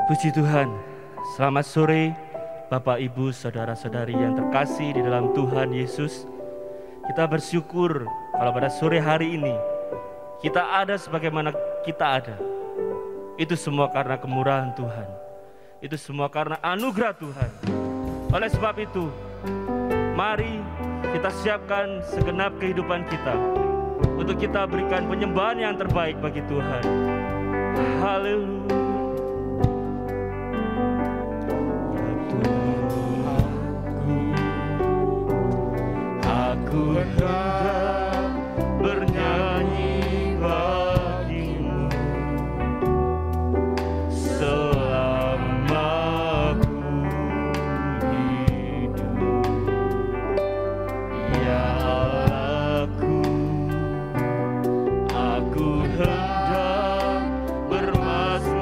Puji Tuhan, selamat sore Bapak, Ibu, Saudara-saudari yang terkasih di dalam Tuhan Yesus. Kita bersyukur kalau pada sore hari ini kita ada sebagaimana kita ada. Itu semua karena kemurahan Tuhan. Itu semua karena anugerah Tuhan. Oleh sebab itu, mari kita siapkan segenap kehidupan kita untuk kita berikan penyembahan yang terbaik bagi Tuhan. Haleluya. Aku hendak bernyanyi bagimu selama ku hidup, ya Allahku. Aku hendak bermasmur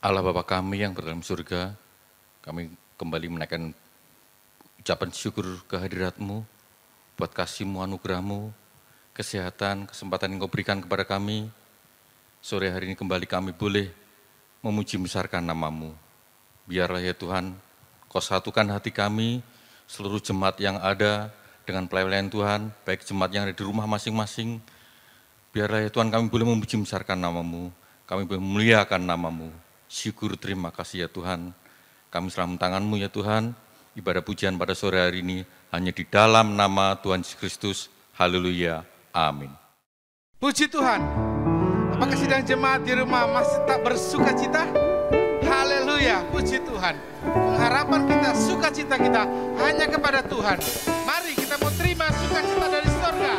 Allah Bapa kami yang berdalam surga, kami kembali menaikkan ucapan syukur kehadirat-Mu, buat kasih-Mu, anugerah-Mu, kesehatan, kesempatan yang Kau berikan kepada kami. Sore hari ini kembali kami boleh memuji besarkan nama-Mu. Biarlah ya Tuhan, Kau satukan hati kami, seluruh jemaat yang ada dengan pelayanan Tuhan, baik jemaat yang ada di rumah masing-masing. Biarlah ya Tuhan kami boleh memuji besarkan nama-Mu, kami boleh memuliakan nama-Mu. Syukur terima kasih ya Tuhan. Kami serahkan tangan-Mu ya Tuhan. Ibadah pujian pada sore hari ini hanya di dalam nama Tuhan Yesus Kristus. Haleluya. Amin. Puji Tuhan. Apakah sidang jemaat di rumah masih tak bersuka cita? Haleluya. Puji Tuhan. Pengharapan kita, sukacita kita hanya kepada Tuhan. Mari kita mau terima sukacita dari surga.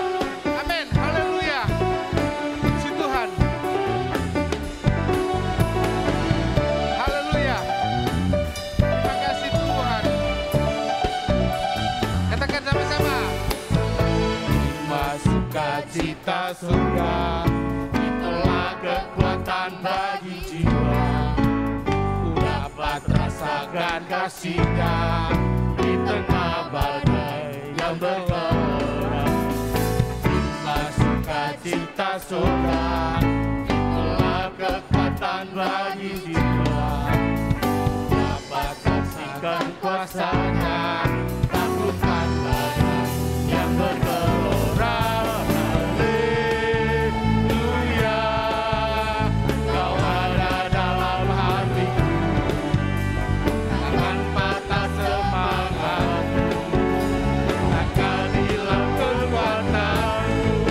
Amin. Haleluya. Puji Tuhan. Haleluya. Terima kasih Tuhan. Katakan sama-sama. Terima sukacita surga, itulah kekuatan bagi jiwa. Ku dapat rasakan kasih-Nya di tengah badai yang bergelora. Terima sukacita surga, itulah kekuatan bagi jiwa. Dapat saksikan kuasa-Nya, taklukkan badai yang bergelora. Haleluya, Kau ada dalam hatiku, takkan patah semangatku, takkan hilang kekuatanku.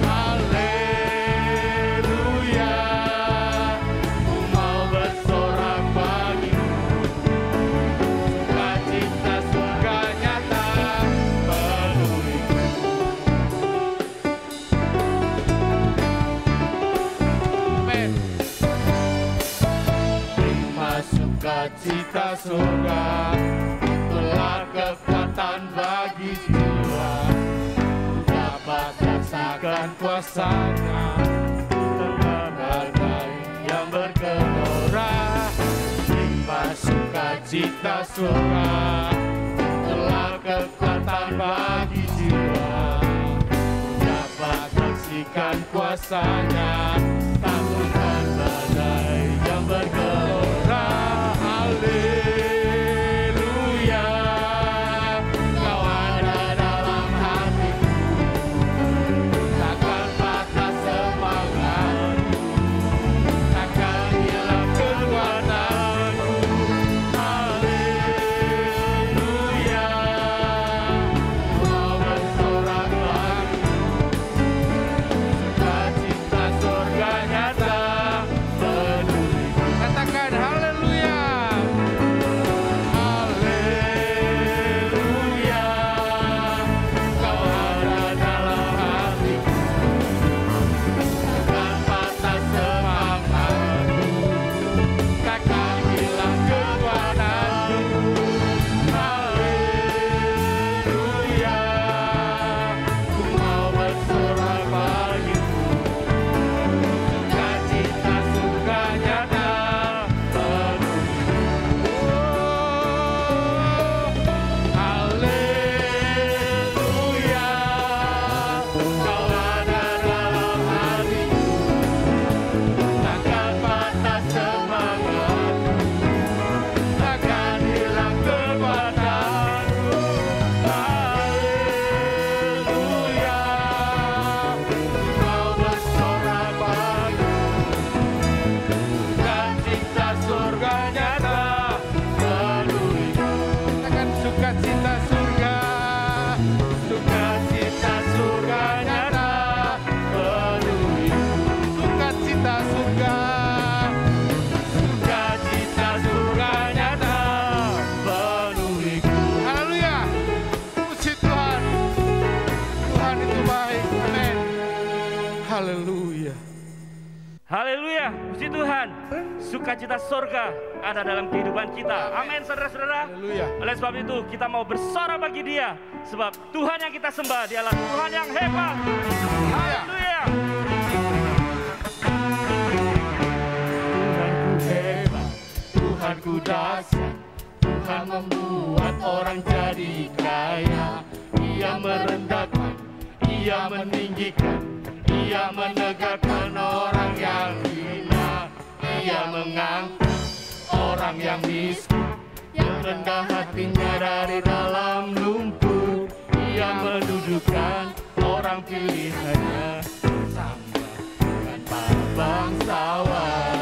Haleluya, ku mau bersorak bagimu, sukacita surga nyata penuhiku. Amin. Terima sukacita surga, itulah kekuatan bagi jiwa. Ku dapat rasakan kuasa-Nya tengah badai yang bergelora. Terima sukacita surga, itulah kekuatan bagi jiwa. Ku dapat saksikan kuasa-Nya, taklukkan badai yang bergelora. Haleluya, Kau ada dalam hatiku, takkan patah semangatku, takkan hilang kekuatanku. Haleluya, ku mau bersorak bagimu, sukacita surga nyata penuhiku. Katakan haleluya. Haleluya, Kau ada dalam hatiku, takkan patah semangatku, takkan hilang kekuatanku. Haleluya, ku mau bersorak bagimu, sukacita surga nyata penuhiku. Haleluya, Kau ada dalam hatiku, takkan patah semangatku, takkan hilang kekuatanku. Haleluya, ku mau bersorak bagimu, sukacita surga nyata penuhiku. Katakan sukacita surga, sukacita surga nyata penuhiku. Sukacita surga, sukacita surga nyata penuhiku. Haleluya, puji Tuhan. Tuhan itu baik. Amin. Haleluya. Haleluya, puji Tuhan. Sukacita surga ada dalam kehidupan kita. Amin, saudara-saudara. Haleluya. Oleh sebab itu kita mau bersorak bagi Dia, sebab Tuhan yang kita sembah dialah Tuhan yang hebat. Haleluya. Tuhanku hebat, Tuhanku dahsyat, Tuhan membuat orang jadi kaya. Ia merendahkan, Ia meninggikan, Ia menegakkan orang yang hina. Ia mengangkat orang yang miskin, yang rendah hatinya dari dalam lumpur. Ia mendudukkan orang pilihannya bersama dengan para bangsawan.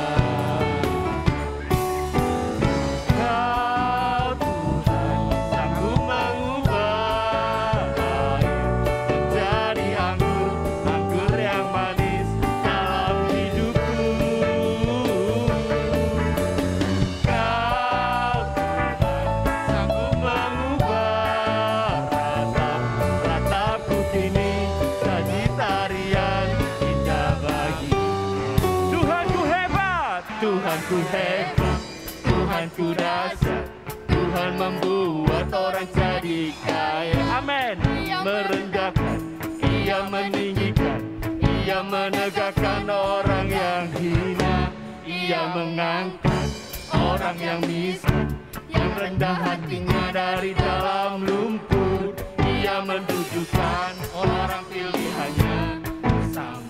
Tuhanku hebat, Tuhanku dahsyat, Tuhan membuat orang jadi kaya. Amin. Merendahkan, Ia meninggikan, Ia menegakkan orang yang hina. Ia mengangkat orang yang miskin, yang rendah hatinya dari dalam lumpur. Ia mendudukkan orang pilihannya bersama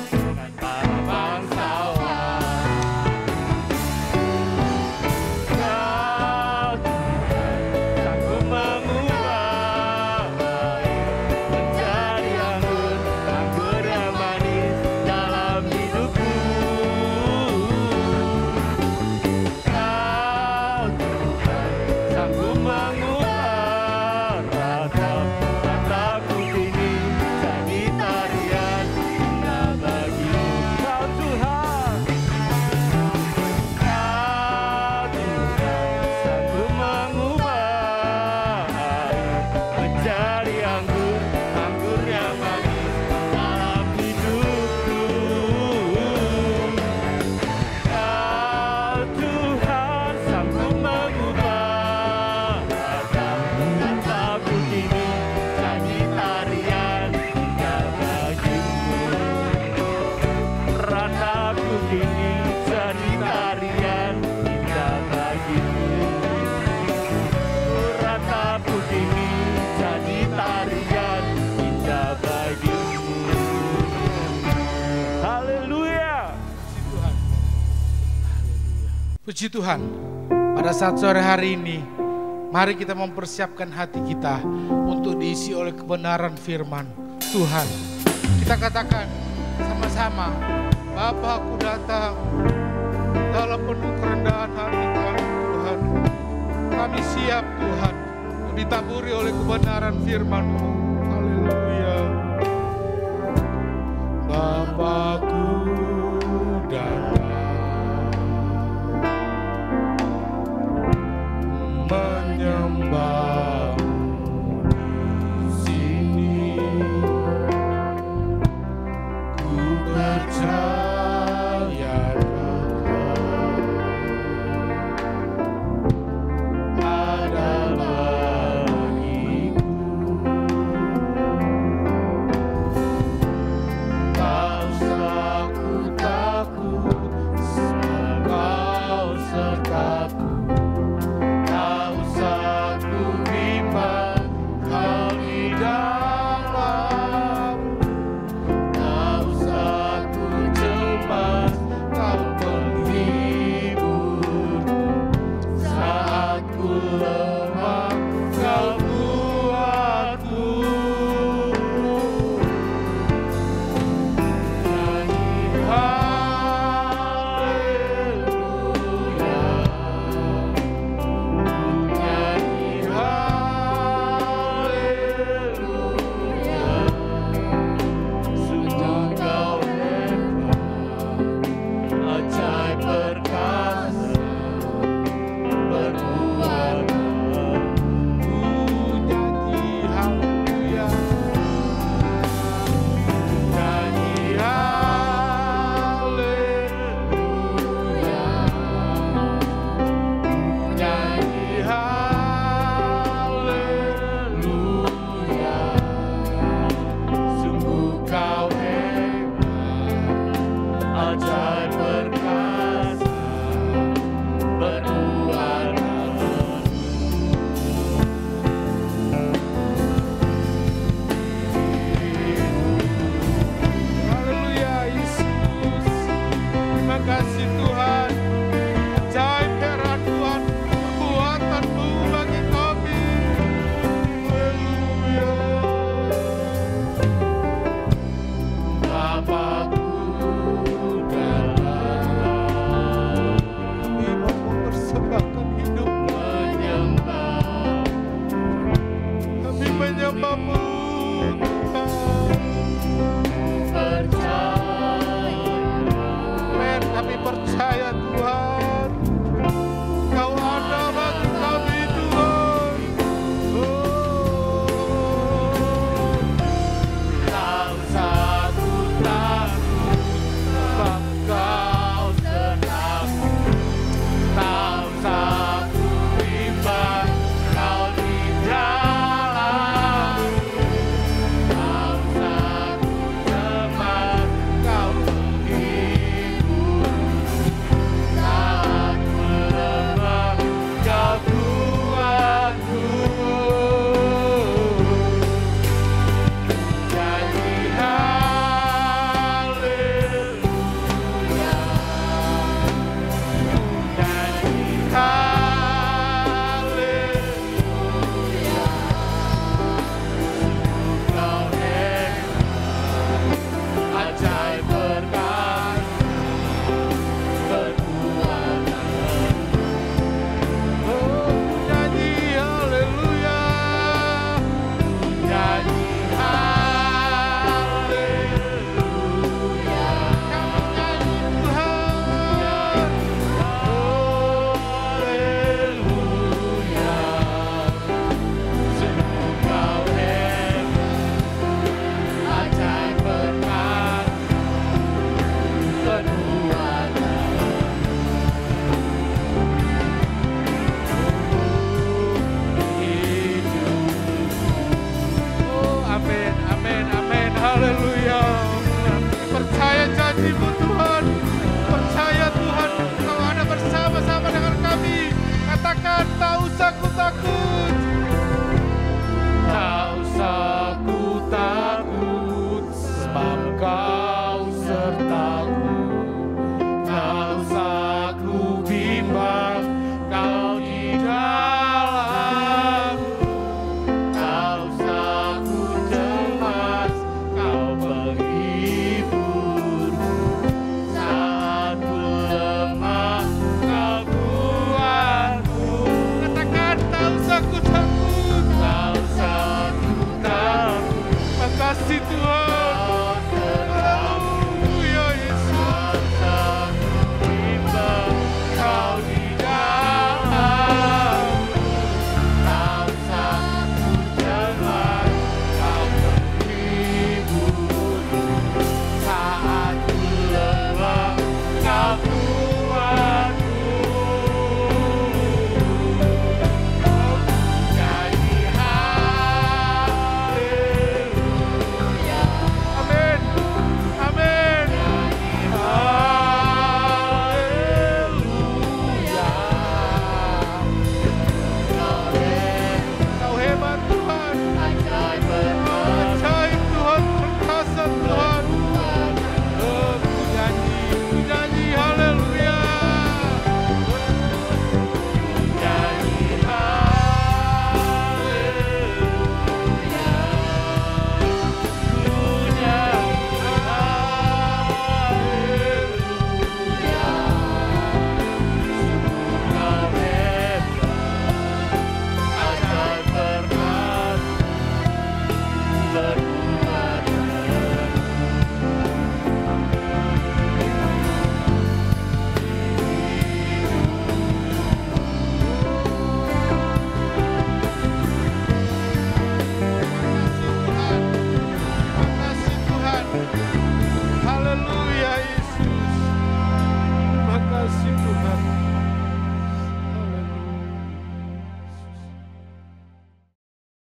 dengan para bangsawan. Puji Tuhan, pada saat sore hari ini, mari kita mempersiapkan hati kita untuk diisi oleh kebenaran firman Tuhan. Kita katakan sama-sama, Bapa, aku datang dalam penuh kerendahan hati kami Tuhan. Kami siap Tuhan untuk ditaburi oleh kebenaran firman-Mu. Haleluya. Bapakku datang menyembah-Mu di sini, ku percaya Engkau adalah bagiku. Tak usah ku takut, Engkau sertaku. Tak usah ku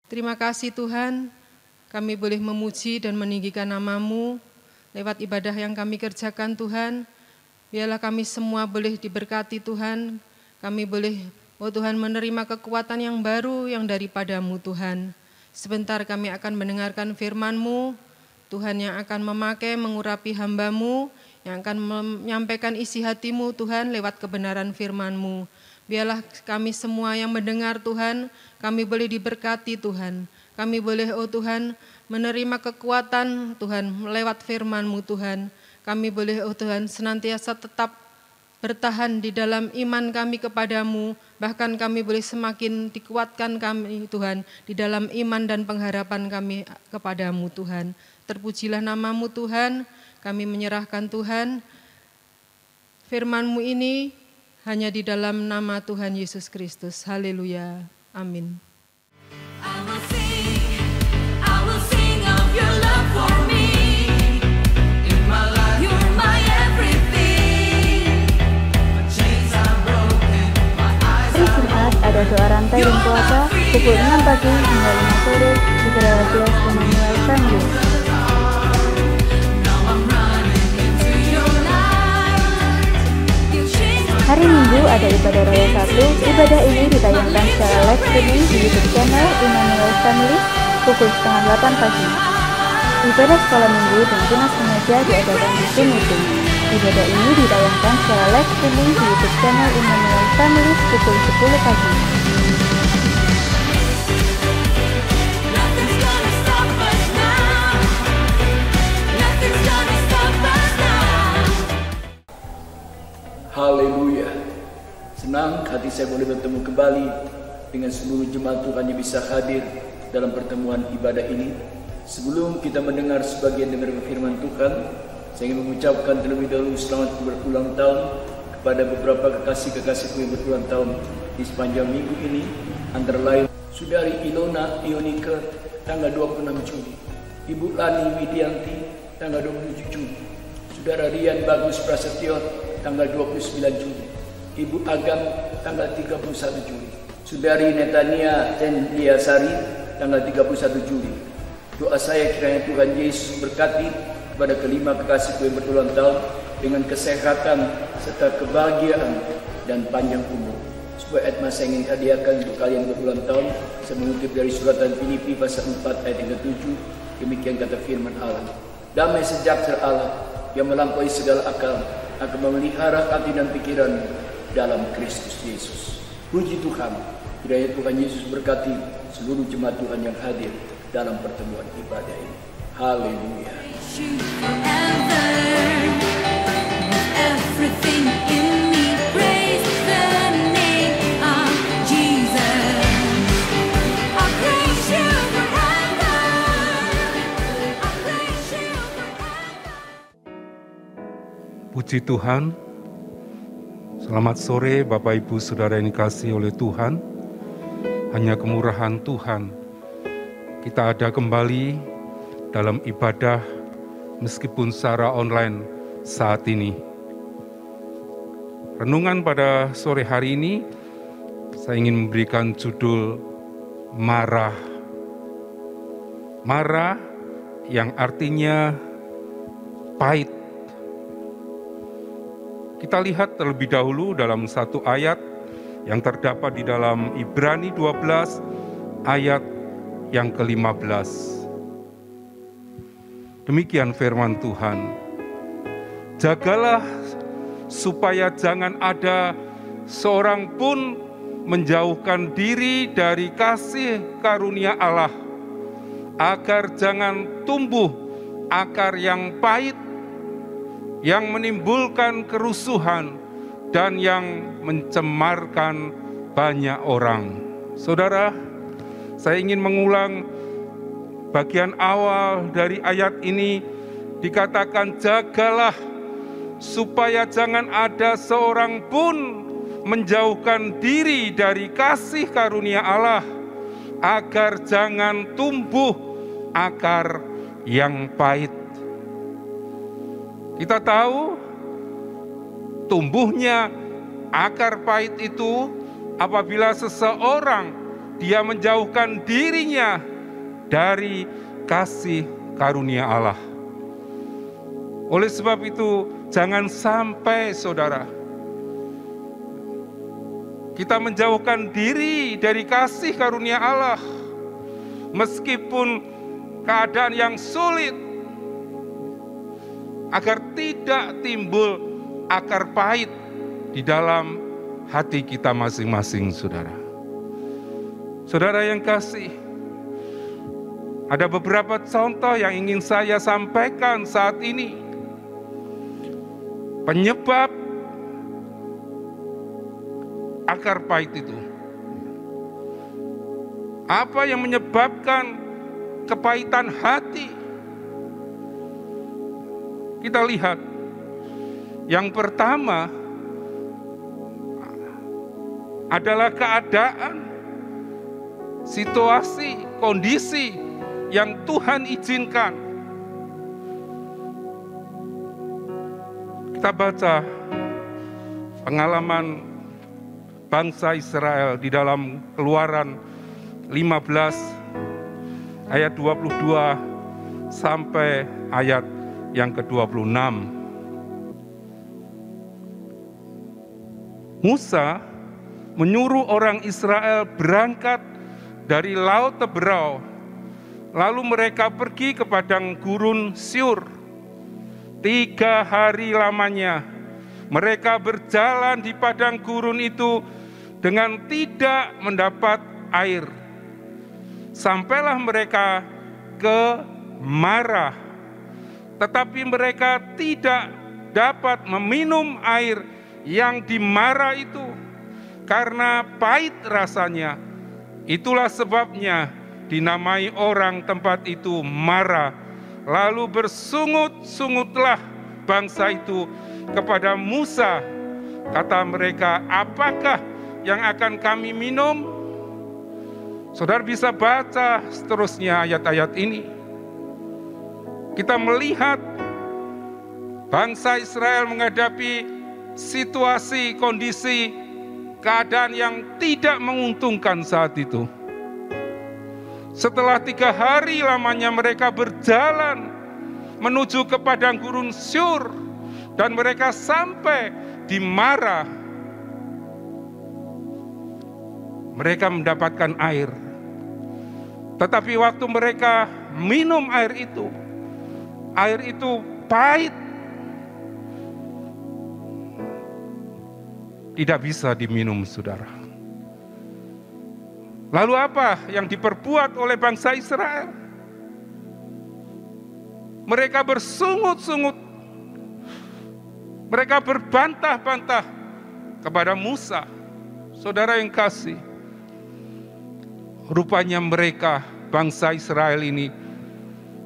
Terima kasih Tuhan, kami boleh memuji dan meninggikan nama-Mu lewat ibadah yang kami kerjakan Tuhan. Biarlah kami semua boleh diberkati Tuhan, kami boleh Tuhan menerima kekuatan yang baru yang daripada-Mu Tuhan. Sebentar kami akan mendengarkan firman-Mu, Tuhan yang akan memakai mengurapi hamba-Mu, yang akan menyampaikan isi hati-Mu Tuhan lewat kebenaran firman-Mu. Biarlah kami semua yang mendengar Tuhan, kami boleh diberkati Tuhan. Kami boleh Tuhan menerima kekuatan Tuhan lewat firman-Mu Tuhan. Kami boleh Tuhan senantiasa tetap bertahan di dalam iman kami kepada-Mu. Bahkan kami boleh semakin dikuatkan kami Tuhan di dalam iman dan pengharapan kami kepada-Mu Tuhan. Terpujilah nama-Mu Tuhan, kami menyerahkan Tuhan firman-Mu ini hanya di dalam nama Tuhan Yesus Kristus. Haleluya. Amin. Ada doa rantai dan puasa pukul 6 pagi hingga 5 sore di Gereja Bless Emmanuel Family. Hari Minggu ada ibadah raya 1. Ibadah ini ditayangkan secara live streaming di YouTube channel Emmanuel Family pukul 7:30 pagi. Ibadah sekolah minggu dan tunas pengajar diadakan di Zoom meeting. Ibadah ini ditayangkan secara live streaming di YouTube channel Emmanuel Family pukul 10 pagi. Haleluya. Senang hati saya boleh bertemu kembali dengan seluruh jemaat Tuhan yang bisa hadir dalam pertemuan ibadah ini. Sebelum kita mendengar sebagian dari firman Tuhan, saya ingin mengucapkan terlebih dahulu selamat berulang tahun kepada beberapa kekasih-kekasihku yang berulang tahun di sepanjang minggu ini. Antara lain Saudari Ilona Ionika tanggal 26 Juli, Ibu Lani Widianti tanggal 27 Juli, Saudara Rian Bagus Prasetyo tanggal 29 Juli, Ibu Agam tanggal 31 Juli, Saudari Netania Tendiasari tanggal 31 Juli. Doa saya kiranya Tuhan Yesus berkati kepada kelima kekasihku yang berulang tahun dengan kesehatan serta kebahagiaan dan panjang umur. Sebuah ayat mas saya ingin hadiahkan untuk kalian berulang tahun. Saya mengutip dari suratan Filipi pasal 4 ayat 37. Demikian kata firman Allah. Damai sejahtera Allah yang melampaui segala akal akan memelihara hati dan pikiran dalam Kristus Yesus. Puji Tuhan, kiranya Tuhan Yesus berkati seluruh jemaat Tuhan yang hadir dalam pertemuan ibadah ini. Haleluya. Puji Tuhan. Selamat sore Bapak Ibu Saudara yang dikasihi oleh Tuhan. Hanya kemurahan Tuhan kita ada kembali dalam ibadah meskipun secara online saat ini. Renungan pada sore hari ini saya ingin memberikan judul Marah. Marah yang artinya pahit. Kita lihat terlebih dahulu dalam satu ayat yang terdapat di dalam Ibrani 12 ayat yang ke-15. Demikian firman Tuhan. Jagalah supaya jangan ada seorang pun menjauhkan diri dari kasih karunia Allah, agar jangan tumbuh akar yang pahit, yang menimbulkan kerusuhan dan yang mencemarkan banyak orang. Saudara, saya ingin mengulang bagian awal dari ayat ini. Dikatakan jagalah supaya jangan ada seorang pun menjauhkan diri dari kasih karunia Allah, agar jangan tumbuh akar yang pahit. Kita tahu tumbuhnya akar pahit itu apabila seseorang dia menjauhkan dirinya dari kasih karunia Allah. Oleh sebab itu, jangan sampai saudara kita menjauhkan diri dari kasih karunia Allah, meskipun keadaan yang sulit, agar tidak timbul akar pahit di dalam hati kita masing-masing, saudara. Saudara yang kasih, ada beberapa contoh yang ingin saya sampaikan saat ini. Penyebab akar pahit itu. Apa yang menyebabkan kepahitan hati? Kita lihat. Yang pertama adalah keadaan, situasi, kondisi yang Tuhan izinkan. Kita baca pengalaman bangsa Israel di dalam Keluaran 15 ayat 22 sampai ayat yang ke-26. Musa menyuruh orang Israel berangkat dari Laut Teberau, lalu mereka pergi ke padang gurun Syur. 3 hari lamanya mereka berjalan di padang gurun itu dengan tidak mendapat air. Sampailah mereka ke Marah, tetapi mereka tidak dapat meminum air yang di Marah itu karena pahit rasanya. Itulah sebabnya dinamai orang tempat itu Marah. Lalu bersungut-sungutlah bangsa itu kepada Musa. Kata mereka, apakah yang akan kami minum? Saudara bisa baca seterusnya ayat-ayat ini. Kita melihat bangsa Israel menghadapi situasi, kondisi, keadaan yang tidak menguntungkan saat itu. Setelah 3 hari lamanya mereka berjalan menuju ke padang gurun Syur, dan mereka sampai di Marah. Mereka mendapatkan air. Tetapi waktu mereka minum air itu pahit. Tidak bisa diminum, saudara. Lalu apa yang diperbuat oleh bangsa Israel? Mereka bersungut-sungut. Mereka berbantah-bantah kepada Musa. Saudara yang kasih, rupanya mereka, bangsa Israel ini,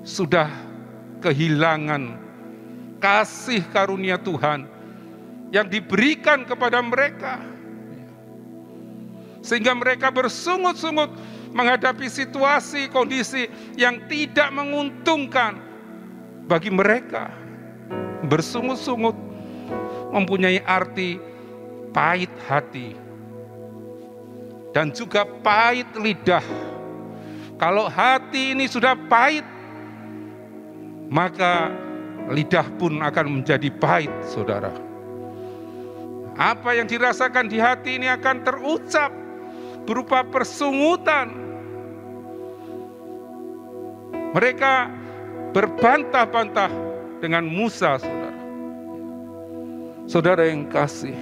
sudah kehilangan kasih karunia Tuhan yang diberikan kepada mereka. Sehingga mereka bersungut-sungut menghadapi situasi, kondisi yang tidak menguntungkan bagi mereka. Bersungut-sungut mempunyai arti pahit hati dan juga pahit lidah. Kalau hati ini sudah pahit, maka lidah pun akan menjadi pahit, saudara. Apa yang dirasakan di hati ini akan terucap berupa persungutan. Mereka berbantah-bantah dengan Musa, saudara. Saudara yang kasih,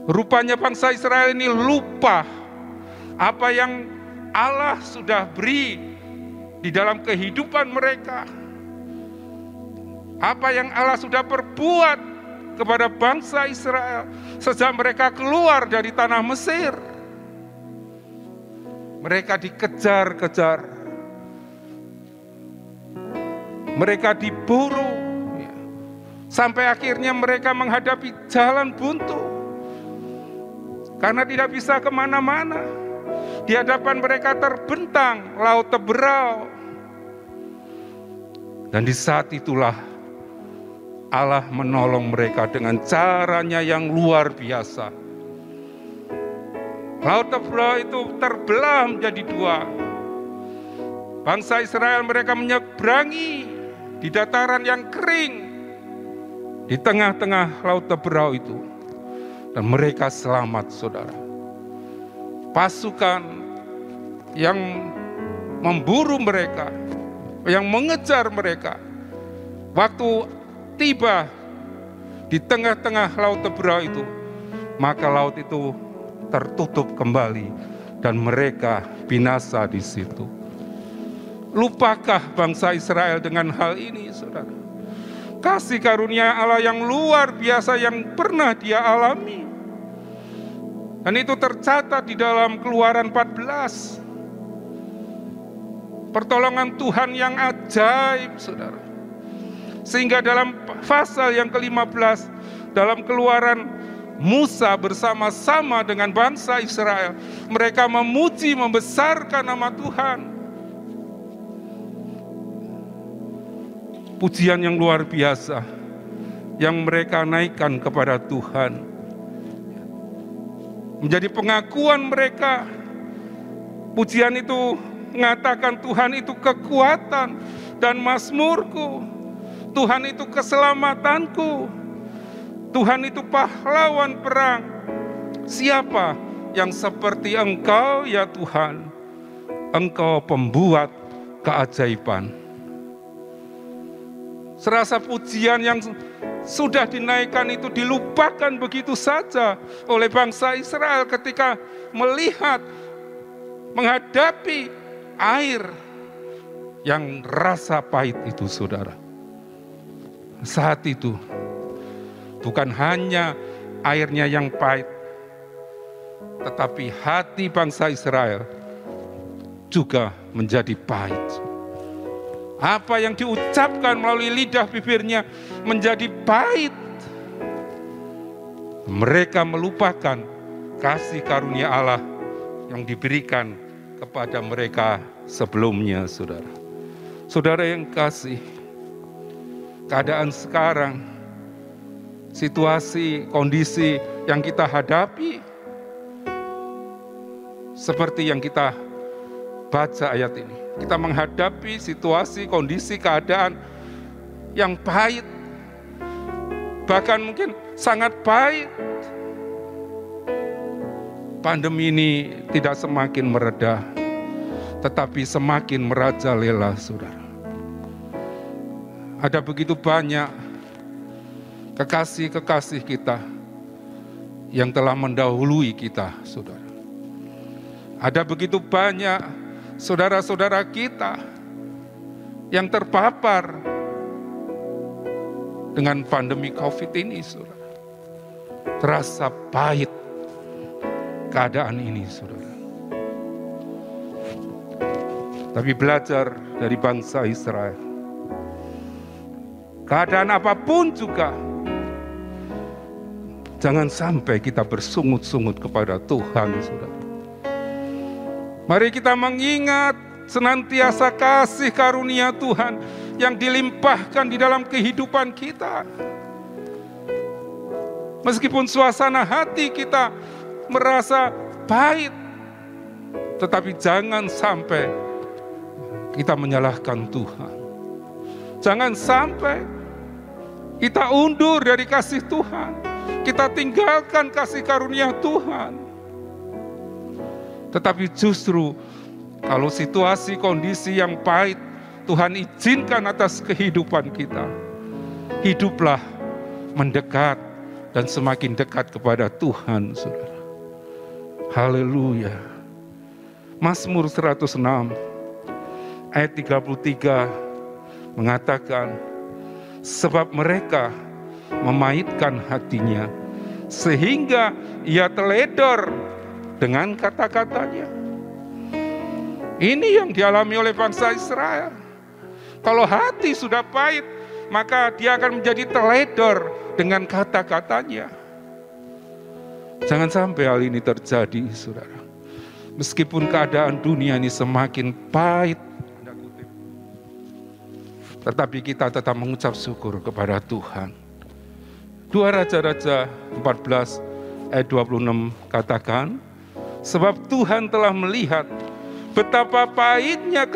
rupanya bangsa Israel ini lupa apa yang Allah sudah beri di dalam kehidupan mereka. Apa yang Allah sudah perbuat kepada bangsa Israel sejak mereka keluar dari tanah Mesir. Mereka dikejar-kejar, mereka diburu, sampai akhirnya mereka menghadapi jalan buntu karena tidak bisa kemana-mana. Di hadapan mereka terbentang Laut Teberau, dan di saat itulah Allah menolong mereka dengan caranya yang luar biasa. Laut Tebra itu terbelah menjadi dua. Bangsa Israel mereka menyeberangi di dataran yang kering, di tengah-tengah Laut Tebra itu. Dan mereka selamat, saudara. Pasukan yang memburu mereka, yang mengejar mereka, waktu tiba di tengah-tengah Laut Tebra itu, maka laut itu tertutup kembali dan mereka binasa di situ. Lupakah bangsa Israel dengan hal ini, saudara? Kasih karunia Allah yang luar biasa yang pernah dia alami. Dan itu tercatat di dalam Keluaran 14. Pertolongan Tuhan yang ajaib, saudara. Sehingga dalam pasal yang ke-15, dalam Keluaran, Musa bersama-sama dengan bangsa Israel, mereka memuji, membesarkan nama Tuhan. Pujian yang luar biasa yang mereka naikkan kepada Tuhan, menjadi pengakuan mereka. Pujian itu mengatakan Tuhan itu kekuatan dan mazmurku, Tuhan itu keselamatanku, Tuhan itu pahlawan perang. Siapa yang seperti Engkau ya Tuhan? Engkau pembuat keajaiban. Serasa pujian yang sudah dinaikkan itu dilupakan begitu saja oleh bangsa Israel ketika melihat, menghadapi air yang rasa pahit itu, saudara. Saat itu bukan hanya airnya yang pahit, tetapi hati bangsa Israel juga menjadi pahit. Apa yang diucapkan melalui lidah bibirnya menjadi pahit. Mereka melupakan kasih karunia Allah yang diberikan kepada mereka sebelumnya, saudara. Saudara yang kasih, keadaan sekarang, situasi, kondisi yang kita hadapi, seperti yang kita baca ayat ini. Kita menghadapi situasi, kondisi, keadaan yang pahit. Bahkan mungkin sangat pahit. Pandemi ini tidak semakin mereda, tetapi semakin merajalela, saudara. Ada begitu banyak kekasih-kekasih kita yang telah mendahului kita, saudara. Ada begitu banyak saudara-saudara kita yang terpapar dengan pandemi COVID ini, saudara. Terasa pahit keadaan ini, saudara. Tapi belajar dari bangsa Israel, keadaan apapun juga, jangan sampai kita bersungut-sungut kepada Tuhan, saudara. Mari kita mengingat senantiasa kasih karunia Tuhan yang dilimpahkan di dalam kehidupan kita. Meskipun suasana hati kita merasa pahit, tetapi jangan sampai kita menyalahkan Tuhan. Jangan sampai kita undur dari kasih Tuhan. Kita tinggalkan kasih karunia Tuhan. Tetapi justru kalau situasi kondisi yang pahit Tuhan izinkan atas kehidupan kita, hiduplah mendekat dan semakin dekat kepada Tuhan, saudara. Haleluya. Mazmur 106 ayat 33 mengatakan, sebab mereka memahitkan hatinya sehingga ia teledor dengan kata-katanya. Ini yang dialami oleh bangsa Israel. Kalau hati sudah pahit, maka dia akan menjadi teledor dengan kata-katanya. Jangan sampai hal ini terjadi, saudara. Meskipun keadaan dunia ini semakin pahit, tetapi kita tetap mengucap syukur kepada Tuhan. 2 Raja-Raja 14 ayat 26 katakan, Sebab Tuhan telah melihat betapa pahitnya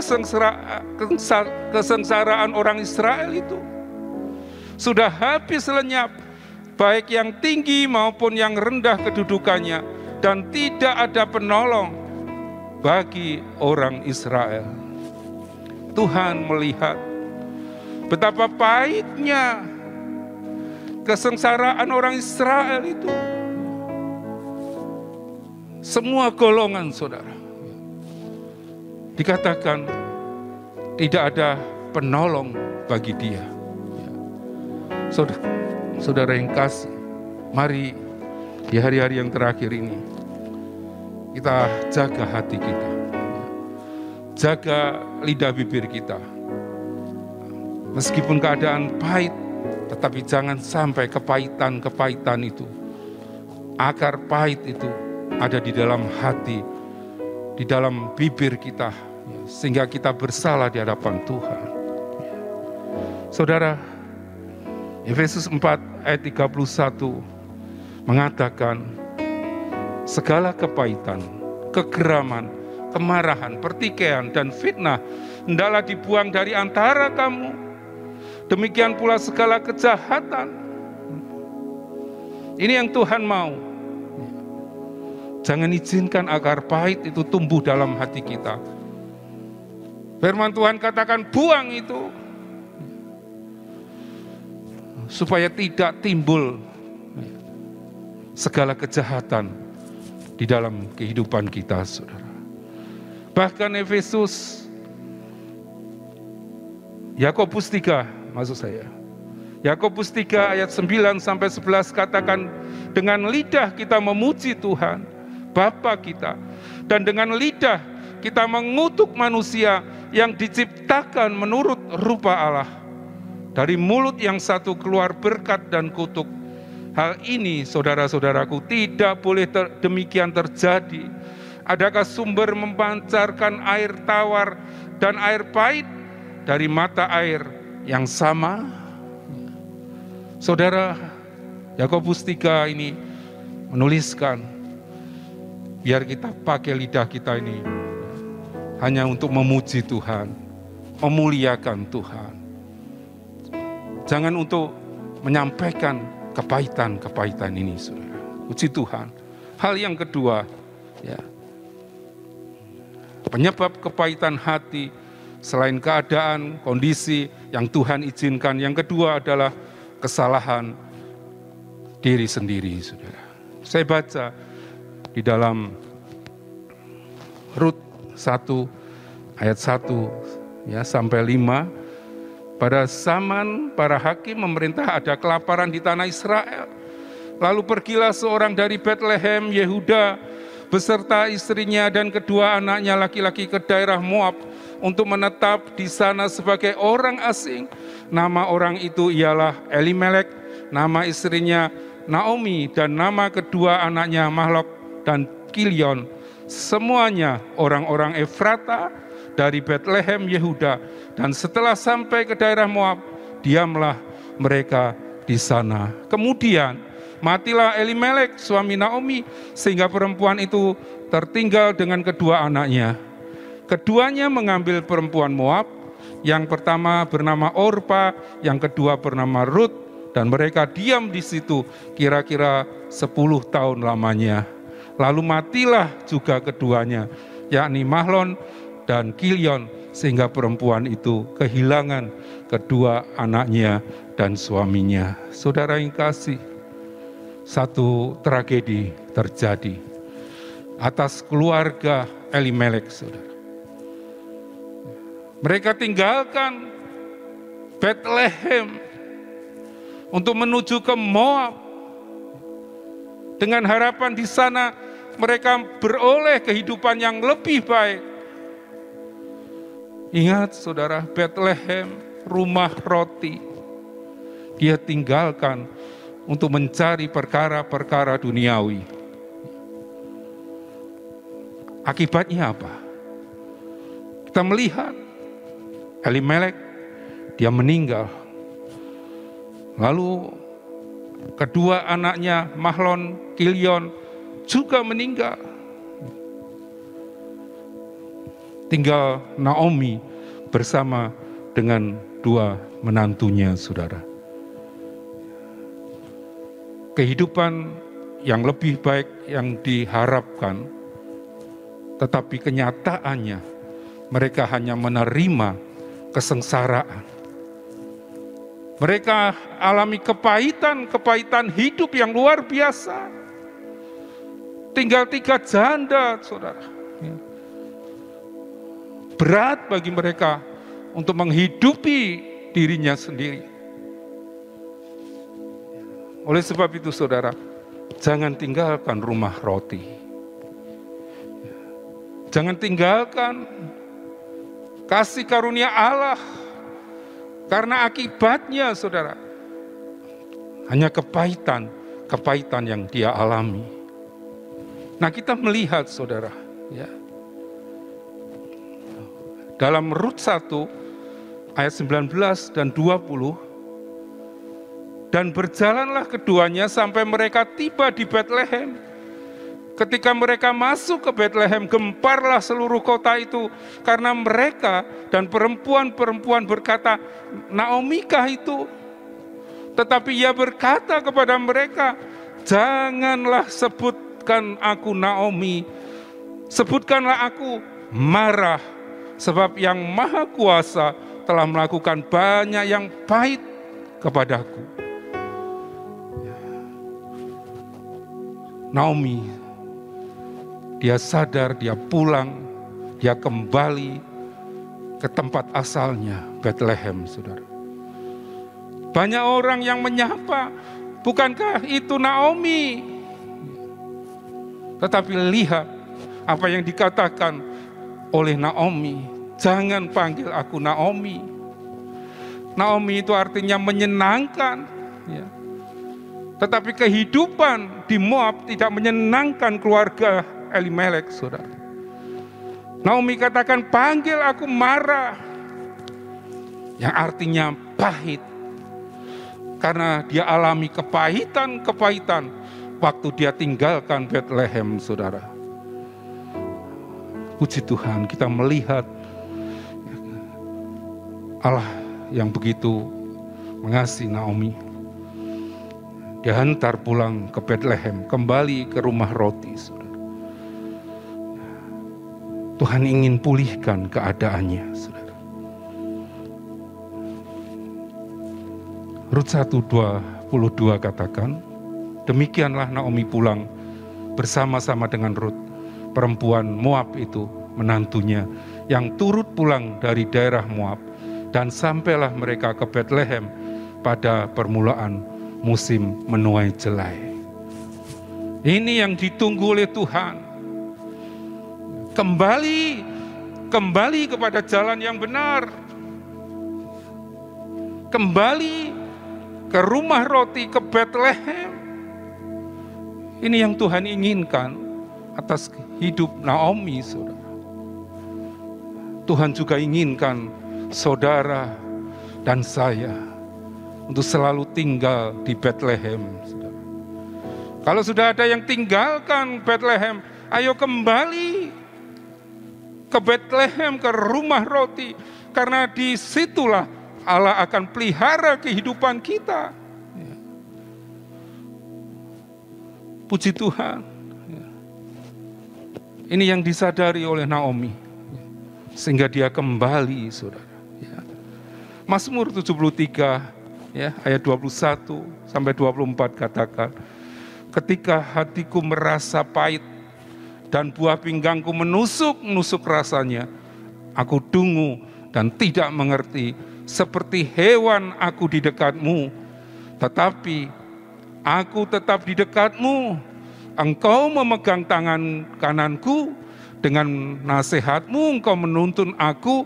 kesengsaraan orang Israel itu. Sudah habis lenyap, baik yang tinggi maupun yang rendah kedudukannya, dan tidak ada penolong bagi orang Israel. Tuhan melihat betapa pahitnya kesengsaraan orang Israel itu. Semua golongan, saudara, dikatakan tidak ada penolong bagi dia. Saudara yang kasih, mari di hari-hari yang terakhir ini kita jaga hati kita, jaga lidah bibir kita. Meskipun keadaan pahit, tetapi jangan sampai kepahitan itu, akar pahit itu ada di dalam hati, di dalam bibir kita, sehingga kita bersalah di hadapan Tuhan. Saudara, Efesus 4 ayat 31 mengatakan, segala kepahitan, kegeraman, kemarahan, pertikaian, dan fitnah hendaklah dibuang dari antara kamu. Demikian pula segala kejahatan. Ini yang Tuhan mau. Jangan izinkan akar pahit itu tumbuh dalam hati kita. Firman Tuhan katakan buang itu, supaya tidak timbul segala kejahatan di dalam kehidupan kita, saudara. Bahkan Yakobus 3, maksud saya, Yakobus 3 ayat 9 sampai 11 katakan, dengan lidah kita memuji Tuhan Bapa kita, dan dengan lidah kita mengutuk manusia yang diciptakan menurut rupa Allah. Dari mulut yang satu keluar berkat dan kutuk. Hal ini, saudara-saudaraku, tidak boleh demikian terjadi. Adakah sumber memancarkan air tawar dan air pahit dari mata air yang sama? Saudara, Yakobus 3 ini menuliskan, biar kita pakai lidah kita ini hanya untuk memuji Tuhan, memuliakan Tuhan. Jangan untuk menyampaikan kepahitan ini, saudara. Puji Tuhan. Hal yang kedua, ya, penyebab kepahitan hati selain keadaan, kondisi yang Tuhan izinkan, yang kedua adalah kesalahan diri sendiri, saudara. Saya baca di dalam Rut 1 ayat 1 ya sampai 5. Pada zaman para hakim memerintah ada kelaparan di tanah Israel. Lalu pergilah seorang dari Bethlehem Yehuda beserta istrinya dan kedua anaknya laki-laki ke daerah Moab untuk menetap di sana sebagai orang asing. Nama orang itu ialah Elimelek, nama istrinya Naomi, dan nama kedua anaknya Mahlok dan Kilion. Semuanya orang-orang Efrata dari Bethlehem Yehuda. Dan setelah sampai ke daerah Moab, diamlah mereka di sana. Kemudian matilah Elimelek suami Naomi, sehingga perempuan itu tertinggal dengan kedua anaknya. Keduanya mengambil perempuan Moab, yang pertama bernama Orpa, yang kedua bernama Rut, dan mereka diam di situ kira-kira 10 tahun lamanya. Lalu matilah juga keduanya, yakni Mahlon dan Kilion, sehingga perempuan itu kehilangan kedua anaknya dan suaminya. Saudara yang kasih, satu tragedi terjadi atas keluarga Elimelek, saudara. Mereka tinggalkan Bethlehem untuk menuju ke Moab dengan harapan di sana mereka beroleh kehidupan yang lebih baik. Ingat, saudara, Bethlehem, rumah roti, dia tinggalkan untuk mencari perkara-perkara duniawi. Akibatnya apa? Kita melihat Elimelek, dia meninggal. Lalu kedua anaknya Mahlon, Kilion juga meninggal. tinggal Naomi bersama dengan dua menantunya, saudara. Kehidupan yang lebih baik yang diharapkan, tetapi kenyataannya mereka hanya menerima kesengsaraan. Mereka alami kepahitan hidup yang luar biasa. Tinggal 3 janda, saudara. Berat bagi mereka untuk menghidupi dirinya sendiri. Oleh sebab itu, saudara, jangan tinggalkan rumah roti. Jangan tinggalkan kasih karunia Allah. Karena akibatnya, saudara, hanya kepahitan yang dia alami. Nah, kita melihat, saudara, ya, dalam Rut 1 ayat 19 dan 20, dan berjalanlah keduanya sampai mereka tiba di Betlehem. Ketika mereka masuk ke Betlehem, gemparlah seluruh kota itu, karena mereka dan perempuan-perempuan berkata, Naomi kah itu? Tetapi ia berkata kepada mereka, janganlah sebutkan aku Naomi, sebutkanlah aku Marah, sebab yang Maha Kuasa telah melakukan banyak yang pahit kepadaku. Naomi, dia sadar, dia pulang, dia kembali ke tempat asalnya, Betlehem, saudara. Banyak orang yang menyapa, bukankah itu Naomi? Tetapi lihat apa yang dikatakan oleh Naomi, jangan panggil aku Naomi. Naomi itu artinya menyenangkan, ya. Tetapi kehidupan di Moab tidak menyenangkan keluarga Elimelek, saudara. Naomi katakan, panggil aku Marah, yang artinya pahit. Karena dia alami kepahitan waktu dia tinggalkan Betlehem, saudara. Puji Tuhan, kita melihat Allah yang begitu mengasihi Naomi. Dia hantar pulang ke Betlehem, kembali ke rumah roti, saudara. Tuhan ingin pulihkan keadaannya, saudara. Rut 1:22 katakan, demikianlah Naomi pulang bersama-sama dengan Rut, perempuan Moab itu, menantunya, yang turut pulang dari daerah Moab, dan sampailah mereka ke Betlehem pada permulaan musim menuai jelai. Ini yang ditunggu oleh Tuhan. Kembali kepada jalan yang benar. Kembali ke rumah roti, ke Betlehem. Ini yang Tuhan inginkan atas hidup Naomi, saudara. Tuhan juga inginkan saudara dan saya untuk selalu tinggal di Betlehem, saudara. Kalau sudah ada yang tinggalkan Betlehem, ayo kembali ke Betlehem, ke rumah roti, karena disitulah Allah akan pelihara kehidupan kita. Puji Tuhan. Ini yang disadari oleh Naomi, sehingga dia kembali, saudara. Mazmur 73 ayat 21 sampai 24 katakan, ketika hatiku merasa pahit dan buah pinggangku menusuk-nusuk rasanya, aku dungu dan tidak mengerti, seperti hewan aku di dekatmu, tetapi aku tetap di dekatmu. Engkau memegang tangan kananku, dengan nasihatmu engkau menuntun aku,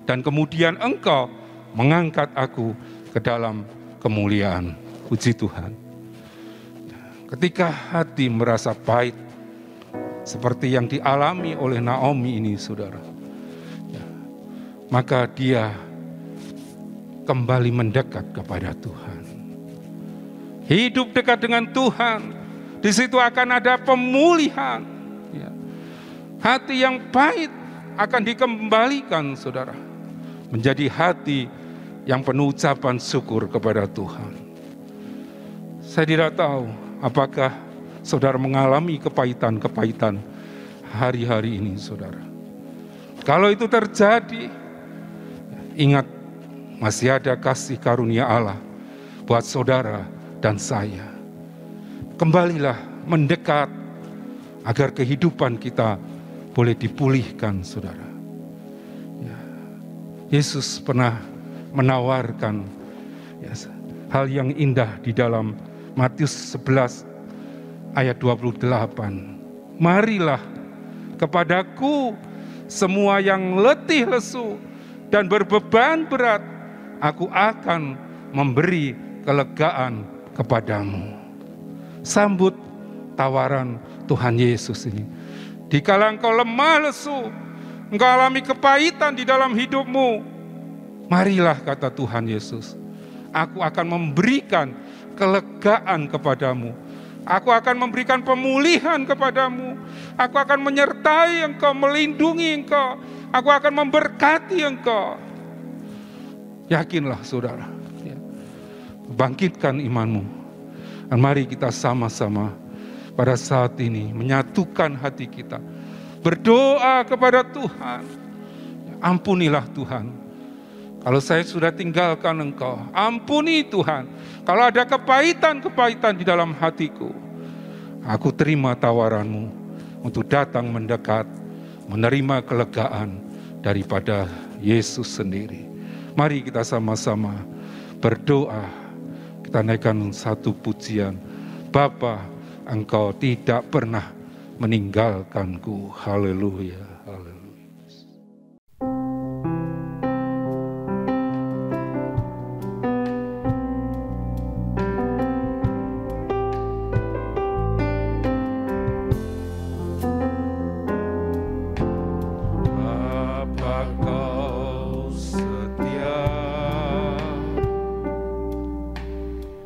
dan kemudian engkau mengangkat aku ke dalam kemuliaan. Puji Tuhan. Ketika hati merasa pahit, seperti yang dialami oleh Naomi ini, saudara, maka dia kembali mendekat kepada Tuhan. Hidup dekat dengan Tuhan, di situ akan ada pemulihan. Hati yang pahit akan dikembalikan, saudara, menjadi hati yang penuh ucapan syukur kepada Tuhan. Saya tidak tahu apakah saudara mengalami kepahitan-kepahitan hari-hari ini, saudara. Kalau itu terjadi, ingat masih ada kasih karunia Allah buat saudara dan saya. Kembalilah mendekat agar kehidupan kita boleh dipulihkan, saudara. Ya. Yesus pernah menawarkan hal yang indah di dalam Matius 11 ayat 28. Marilah kepadaku semua yang letih lesu dan berbeban berat, aku akan memberi kelegaan kepadamu. Sambut tawaran Tuhan Yesus ini. Dikala engkau lemah lesu, engkau alami kepahitan di dalam hidupmu, marilah, kata Tuhan Yesus, aku akan memberikan kelegaan kepadamu. Aku akan memberikan pemulihan kepadamu. Aku akan menyertai engkau, melindungi engkau. Aku akan memberkati engkau. Yakinlah, saudara. Bangkitkan imanmu. Dan mari kita sama-sama pada saat ini menyatukan hati kita, berdoa kepada Tuhan. Ampunilah Tuhan, kalau saya sudah tinggalkan engkau. Ampuni Tuhan, kalau ada kepahitan-kepahitan di dalam hatiku. Aku terima tawaranmu untuk datang mendekat, menerima kelegaan daripada Yesus sendiri. Mari kita sama-sama berdoa. Kita naikkan satu pujian. Bapa, Engkau tidak pernah meninggalkanku. Haleluya, haleluya.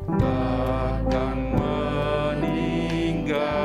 Bahkan meninggalkan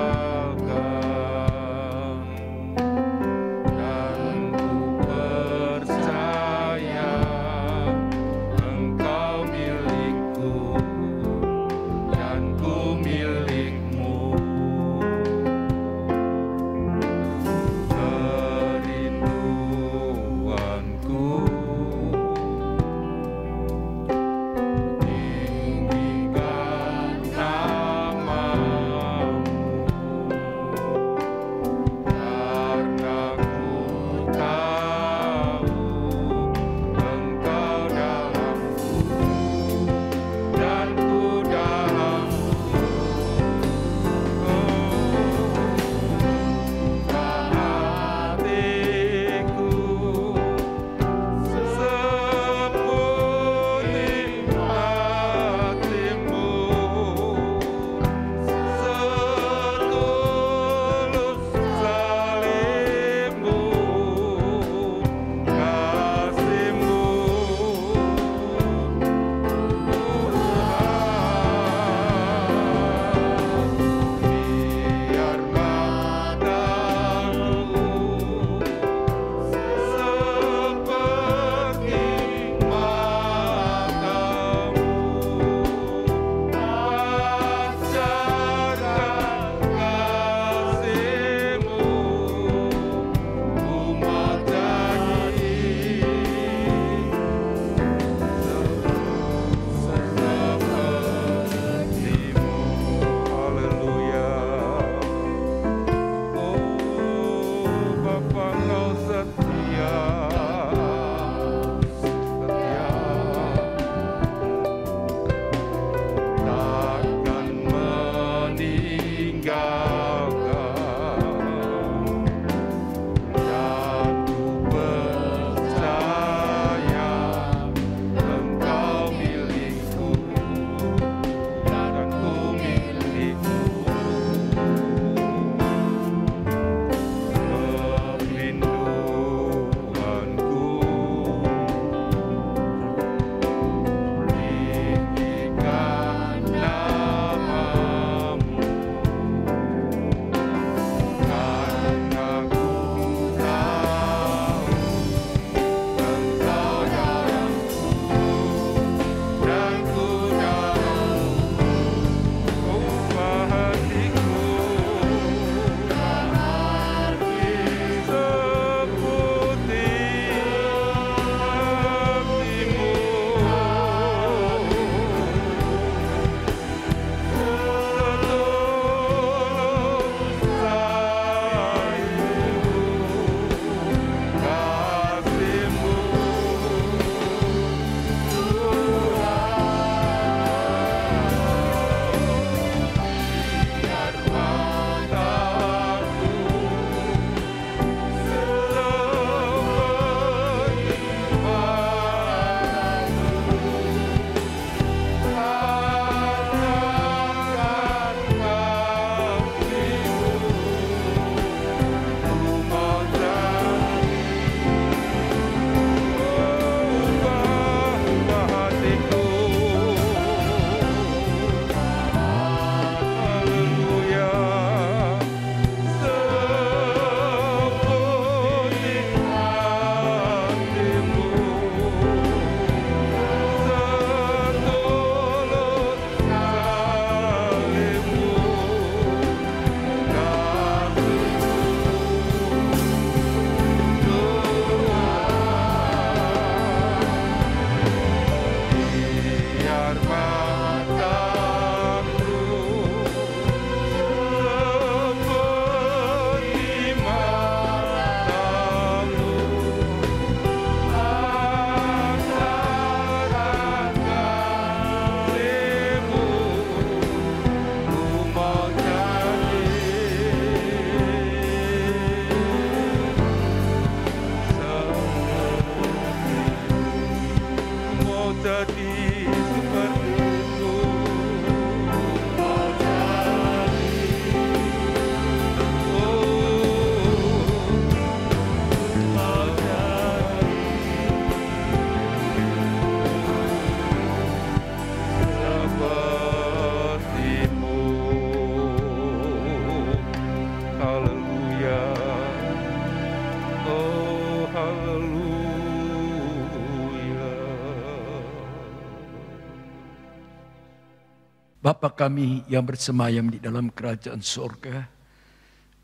Bapa kami yang bersemayam di dalam kerajaan sorga,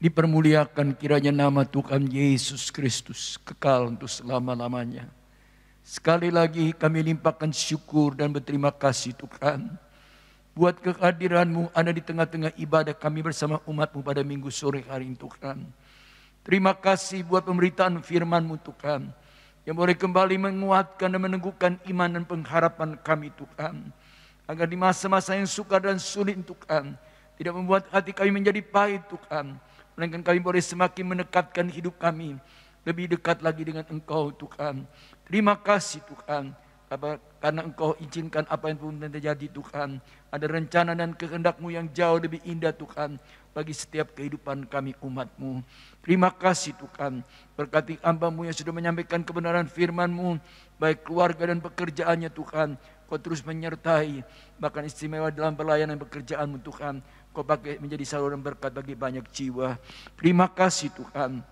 dipermuliakan kiranya nama Tuhan Yesus Kristus kekal untuk selama-lamanya. Sekali lagi kami limpahkan syukur dan berterima kasih Tuhan, buat kehadiran-Mu ada di tengah-tengah ibadah kami bersama umat-Mu pada minggu sore hari ini Tuhan. Terima kasih buat pemberitaan firman-Mu Tuhan, yang boleh kembali menguatkan dan meneguhkan iman dan pengharapan kami Tuhan. Agar di masa-masa yang sukar dan sulit Tuhan, tidak membuat hati kami menjadi pahit Tuhan, melainkan kami boleh semakin mendekatkan hidup kami lebih dekat lagi dengan Engkau Tuhan. Terima kasih Tuhan, karena Engkau izinkan apa yang pun terjadi Tuhan. Ada rencana dan kehendak-Mu yang jauh lebih indah Tuhan, bagi setiap kehidupan kami umat-Mu. Terima kasih Tuhan, berkati hamba-Mu yang sudah menyampaikan kebenaran firman-Mu, baik keluarga dan pekerjaannya Tuhan. Kau terus menyertai, bahkan istimewa dalam pelayanan pekerjaan-Mu Tuhan. Kau pakai menjadi saluran berkat bagi banyak jiwa. Terima kasih Tuhan.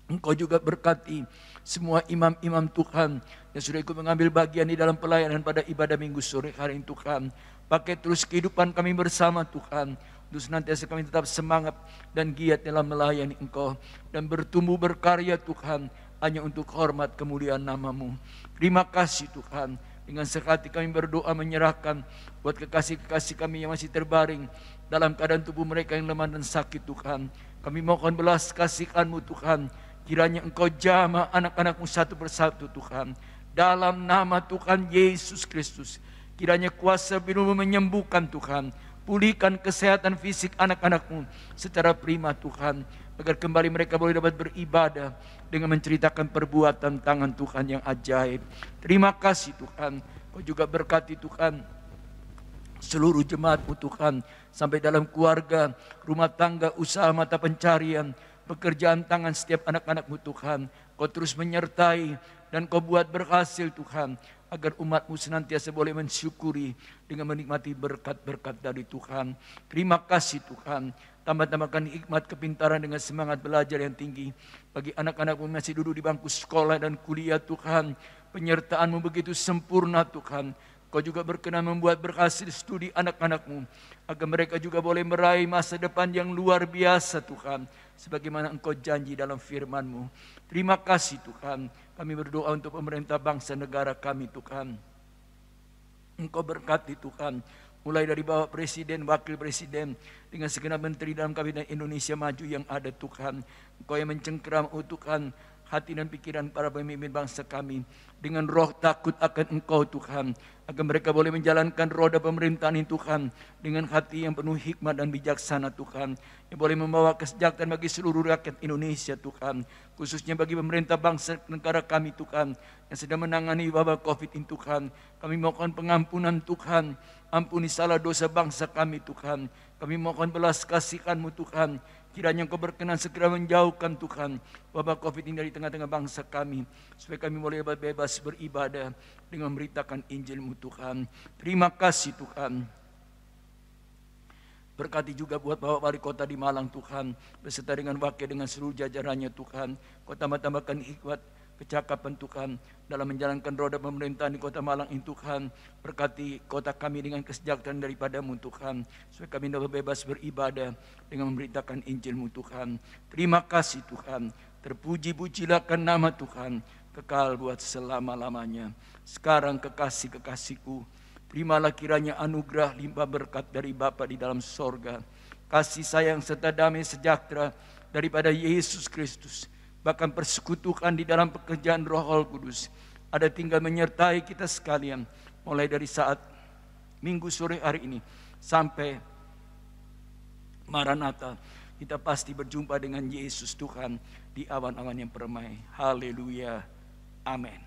Engkau juga berkati semua imam-imam Tuhan yang sudah ikut mengambil bagian di dalam pelayanan pada ibadah minggu sore hari ini Tuhan. Pakai terus kehidupan kami bersama Tuhan, untuk senantiasa kami tetap semangat dan giat dalam melayani Engkau, dan bertumbuh berkarya Tuhan, hanya untuk hormat kemuliaan nama-Mu. Terima kasih Tuhan. Dengan sehati kami berdoa menyerahkan buat kekasih-kekasih kami yang masih terbaring dalam keadaan tubuh mereka yang lemah dan sakit Tuhan. Kami mohon belas kasihan-Mu Tuhan. Kiranya Engkau jamah anak-anak-Mu satu persatu Tuhan. Dalam nama Tuhan Yesus Kristus. Kiranya kuasa firman-Mu menyembuhkan Tuhan. Pulihkan kesehatan fisik anak-anak-Mu secara prima Tuhan. Agar kembali mereka boleh dapat beribadah dengan menceritakan perbuatan tangan Tuhan yang ajaib. Terima kasih Tuhan. Kau juga berkati Tuhan seluruh jemaat-Mu Tuhan, sampai dalam keluarga, rumah tangga, usaha mata pencarian, pekerjaan tangan setiap anak-anak-Mu Tuhan. Kau terus menyertai dan Kau buat berhasil Tuhan, agar umat-Mu senantiasa boleh mensyukuri dengan menikmati berkat-berkat dari Tuhan. Terima kasih Tuhan. Tambah-tambahkan hikmat kepintaran dengan semangat belajar yang tinggi bagi anak-anak-Mu masih duduk di bangku sekolah dan kuliah Tuhan. Penyertaan-Mu begitu sempurna Tuhan. Kau juga berkenan membuat berhasil studi anak-anak-Mu, agar mereka juga boleh meraih masa depan yang luar biasa Tuhan, sebagaimana Engkau janji dalam firman-Mu. Terima kasih Tuhan. Kami berdoa untuk pemerintah bangsa negara kami Tuhan. Engkau berkati Tuhan, mulai dari Bapak Presiden, Wakil Presiden, dengan segenap menteri dalam Kabinet Indonesia Maju yang ada Tuhan. Engkau yang mencengkeram Tuhan hati dan pikiran para pemimpin bangsa kami dengan roh takut akan Engkau Tuhan, agar mereka boleh menjalankan roda pemerintahan ini Tuhan dengan hati yang penuh hikmat dan bijaksana Tuhan, yang boleh membawa kesejahteraan bagi seluruh rakyat Indonesia Tuhan, khususnya bagi pemerintah bangsa negara kami Tuhan yang sedang menangani wabah COVID ini Tuhan. Kami mohon pengampunan Tuhan, ampuni salah dosa bangsa kami Tuhan. Kami mohon belas kasihan-Mu Tuhan. Kiranya Engkau berkenan segera menjauhkan Tuhan wabah COVID ini dari tengah-tengah bangsa kami, supaya kami boleh bebas beribadah dengan memberitakan Injil-Mu Tuhan. Terima kasih Tuhan. Berkati juga buat Bapak Wali Kota di Malang Tuhan, beserta dengan wakil dengan seluruh jajarannya Tuhan. Kau tambah-tambahkan hikmat kecakapan Tuhan dalam menjalankan roda pemerintahan di Kota Malang ini Tuhan. Berkati kota kami dengan kesejahteraan daripada-Mu Tuhan, supaya kami dapat bebas beribadah dengan memberitakan Injil-Mu Tuhan. Terima kasih Tuhan. Terpuji-pujilah nama Tuhan, kekal buat selama-lamanya. Sekarang kekasih-kekasihku, terimalah kiranya anugerah limpah berkat dari Bapa di dalam sorga, kasih sayang serta damai sejahtera daripada Yesus Kristus, bahkan persekutuan di dalam pekerjaan Roh Kudus ada tinggal menyertai kita sekalian, mulai dari saat minggu sore hari ini sampai Maranatha. Kita pasti berjumpa dengan Yesus Tuhan di awan-awan yang permai. Haleluya. Amin.